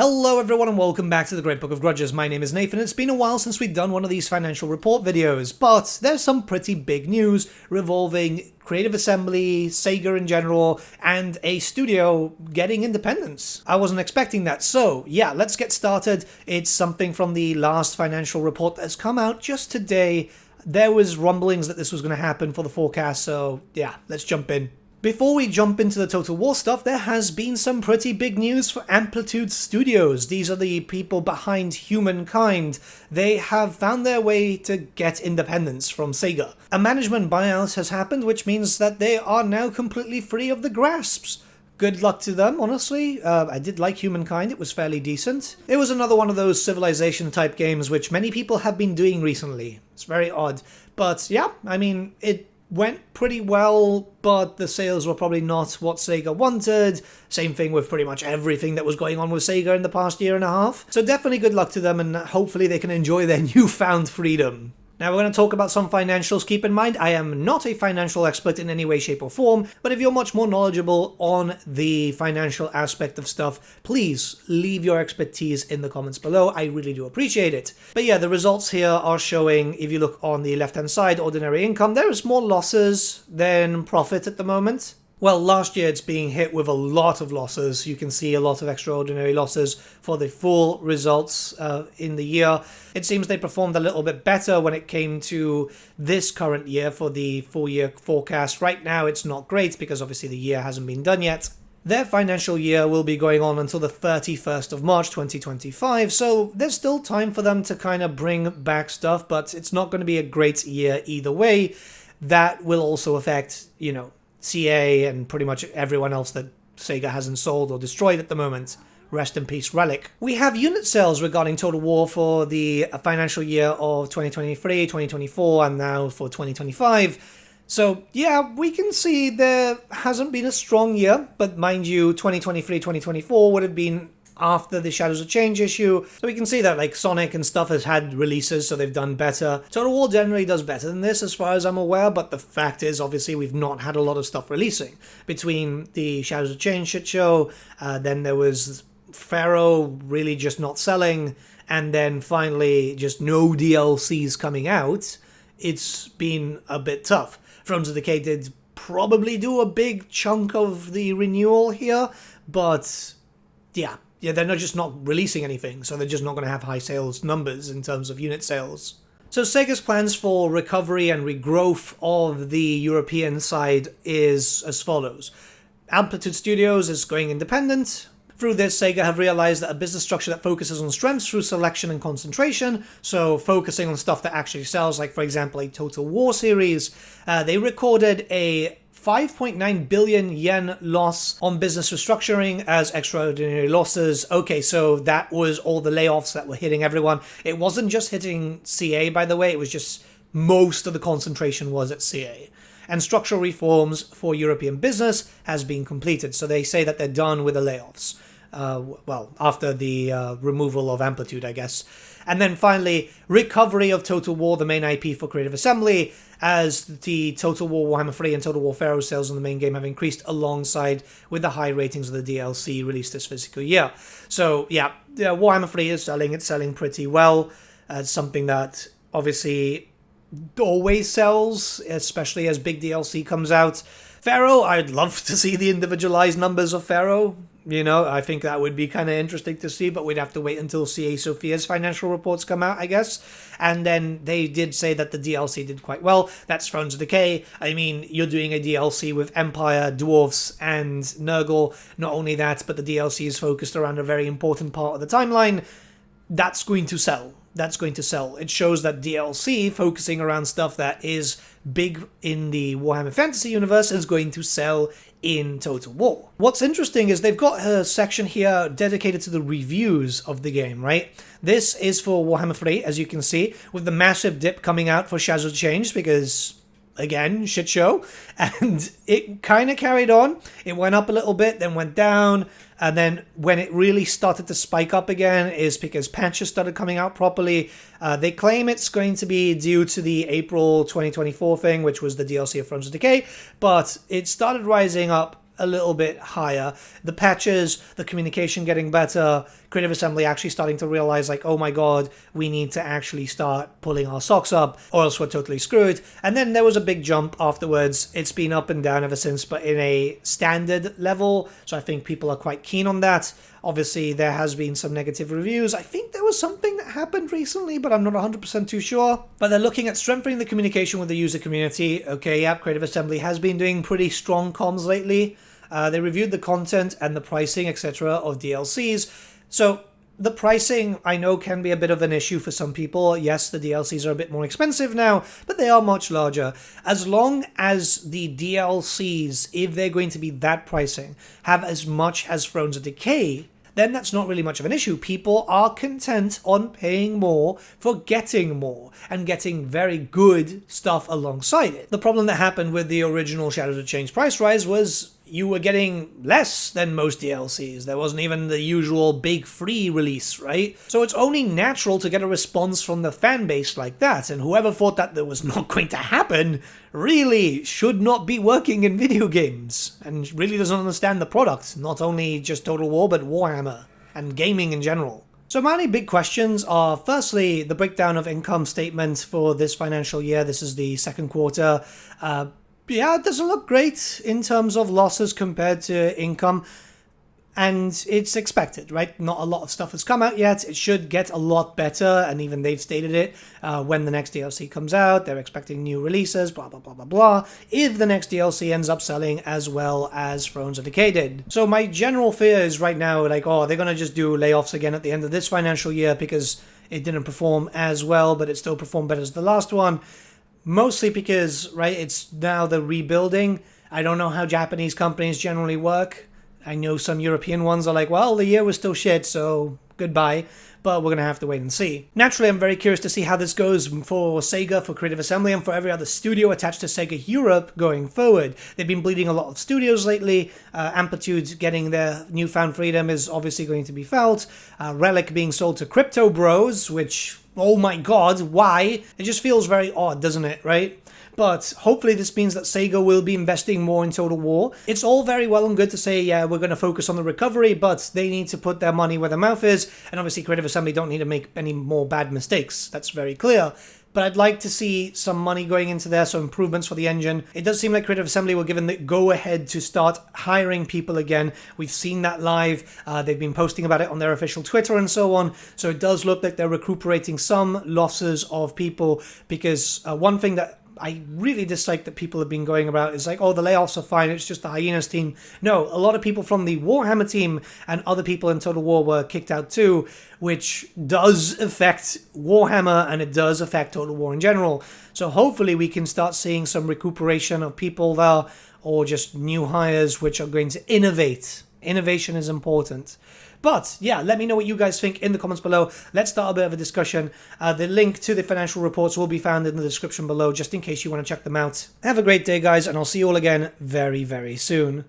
Hello everyone and welcome back to the Great Book of Grudges. My name is Nathan. It's been a while since we've done one of these financial report videos, but there's some pretty big news revolving Creative Assembly, SEGA in general, and a studio getting independence. I wasn't expecting that, so yeah, let's get started. It's something from the last financial report that's come out just today. There was rumblings that this was going to happen for the forecast, so yeah, let's jump in. Before we jump into the Total War stuff, there has been some pretty big news for Amplitude Studios. These are the people behind HUMANKIND. They have found their way to get independence from SEGA. A management buyout has happened, which means that they are now completely free of the grasps. Good luck to them, honestly. I did like HUMANKIND, it was fairly decent. It was another one of those civilization type games which many people have been doing recently. It's very odd. But yeah, I mean, it went pretty well, but the sales were probably not what SEGA wanted. Same thing with pretty much everything that was going on with SEGA in the past year and a half. So definitely good luck to them, and hopefully they can enjoy their newfound freedom. Now we're going to talk about some financials. Keep in mind, I am not a financial expert in any way, shape or form, but if you're much more knowledgeable on the financial aspect of stuff, please leave your expertise in the comments below. I really do appreciate it. But yeah, the results here are showing, if you look on the left-hand side, ordinary income, there is more losses than profit at the moment. Well, last year it's being hit with a lot of losses. You can see a lot of extraordinary losses for the full results in the year. It seems they performed a little bit better when it came to this current year for the full year forecast. Right now it's not great because obviously the year hasn't been done yet. Their financial year will be going on until the 31st of March 2025, so there's still time for them to kind of bring back stuff, but it's not going to be a great year either way. That will also affect, you know, CA and pretty much everyone else that SEGA hasn't sold or destroyed at the moment. Rest in peace, Relic. We have unit sales regarding Total War for the financial year of 2023, 2024, and now for 2025. So yeah, we can see there hasn't been a strong year, but mind you, 2023, 2024 would have been after the Shadows of Change issue. So we can see that like Sonic and stuff has had releases, so they've done better. Total War generally does better than this as far as I'm aware, but the fact is obviously we've not had a lot of stuff releasing. Between the Shadows of Change shit show, then there was Pharaoh really just not selling, and then finally just no DLCs coming out. It's been a bit tough. Thrones of Decay did probably do a big chunk of the renewal here, but yeah, they're not releasing anything, so they're just not going to have high sales numbers in terms of unit sales. So SEGA's plans for recovery and regrowth of the European side is as follows. Amplitude Studios is going independent. Through this, SEGA have realized that a business structure that focuses on strengths through selection and concentration, so focusing on stuff that actually sells, like for example a Total War series, they recorded a 5.9 billion yen loss on business restructuring as extraordinary losses. Okay, so that was all the layoffs that were hitting everyone. It wasn't just hitting CA, by the way, it was just most of the concentration was at CA. And structural reforms for European business has been completed, so they say that they're done with the layoffs. Well, after the removal of Amplitude, I guess. And then finally, recovery of Total War, the main IP for Creative Assembly, as the Total War Warhammer 3 and Total War Pharaoh sales on the main game have increased alongside with the high ratings of the DLC released this physical year. So yeah, Warhammer 3 is selling, it's selling pretty well. It's something that obviously always sells, especially as big DLC comes out. Pharaoh, I'd love to see the individualized numbers of Pharaoh. You know, I think that would be kind of interesting to see, but we'd have to wait until CA Sophia's financial reports come out, I guess. And then they did say that the DLC did quite well. That's Thrones of Decay. I mean, you're doing a DLC with Empire, Dwarfs, and Nurgle. Not only that, but the DLC is focused around a very important part of the timeline. That's going to sell. That's going to sell. It shows that DLC, focusing around stuff that is big in the Warhammer Fantasy universe, is going to sell in Total War. What's interesting is they've got a section here dedicated to the reviews of the game, right? This is for Warhammer 3, as you can see, with the massive dip coming out for Shadows of Change, because again, shit show, and it kind of carried on. It went up a little bit, then went down, and then when it really started to spike up again is because patches started coming out properly. They claim it's going to be due to the April 2024 thing, which was the DLC of Thrones of Decay, but it started rising up a little bit higher. The patches, the communication getting better, Creative Assembly actually starting to realize like, oh my god, we need to actually start pulling our socks up or else we're totally screwed. And then there was a big jump afterwards. It's been up and down ever since, but in a standard level. So I think people are quite keen on that. Obviously, there has been some negative reviews. I think there was something that happened recently, but I'm not 100% too sure. But they're looking at strengthening the communication with the user community. Okay, yeah, Creative Assembly has been doing pretty strong comms lately. They reviewed the content and the pricing, etc. of DLCs. So the pricing, I know, can be a bit of an issue for some people. Yes, the DLCs are a bit more expensive now, but they are much larger. As long as the DLCs, if they're going to be that pricing, have as much as Thrones of Decay, then that's not really much of an issue. People are content on paying more for getting more and getting very good stuff alongside it. The problem that happened with the original Shadows of Change price rise was you were getting less than most DLCs. There wasn't even the usual big free release, right? So it's only natural to get a response from the fan base like that, and whoever thought that was not going to happen really should not be working in video games, and really doesn't understand the product, not only just Total War, but Warhammer, and gaming in general. So my only big questions are, firstly, the breakdown of income statement for this financial year. This is the second quarter. Yeah, it doesn't look great in terms of losses compared to income, and it's expected, right? Not a lot of stuff has come out yet. It should get a lot better, and even they've stated it when the next DLC comes out. They're expecting new releases, blah, blah, blah, blah, blah, if the next DLC ends up selling as well as Thrones of Decay did. So my general fear is right now, like, oh, they're going to just do layoffs again at the end of this financial year because it didn't perform as well, but it still performed better as the last one. Mostly because, right, it's now the rebuilding. I don't know how Japanese companies generally work. I know some European ones are like, well, the year was still shit, so goodbye. But we're going to have to wait and see. Naturally, I'm very curious to see how this goes for SEGA, for Creative Assembly, and for every other studio attached to SEGA Europe going forward. They've been bleeding a lot of studios lately. Amplitude getting their newfound freedom is obviously going to be felt. Relic being sold to Crypto Bros, which, oh my god, why? It just feels very odd, doesn't it, right? But hopefully this means that SEGA will be investing more in Total War. It's all very well and good to say, yeah, we're going to focus on the recovery, but they need to put their money where their mouth is, and obviously Creative Assembly don't need to make any more bad mistakes. That's very clear. But I'd like to see some money going into there, so improvements for the engine. It does seem like Creative Assembly were given the go-ahead to start hiring people again. We've seen that live. They've been posting about it on their official Twitter and so on. So it does look like they're recuperating some losses of people, because one thing that I really dislike that people have been going about is like, oh, the layoffs are fine, it's just the Hyenas team. No, a lot of people from the Warhammer team and other people in Total War were kicked out too, which does affect Warhammer and it does affect Total War in general. So hopefully we can start seeing some recuperation of people there, or just new hires which are going to innovate. Innovation is important. But yeah, let me know what you guys think in the comments below. Let's start a bit of a discussion. The link to the financial reports will be found in the description below, just in case you want to check them out. Have a great day, guys, and I'll see you all again very, very soon.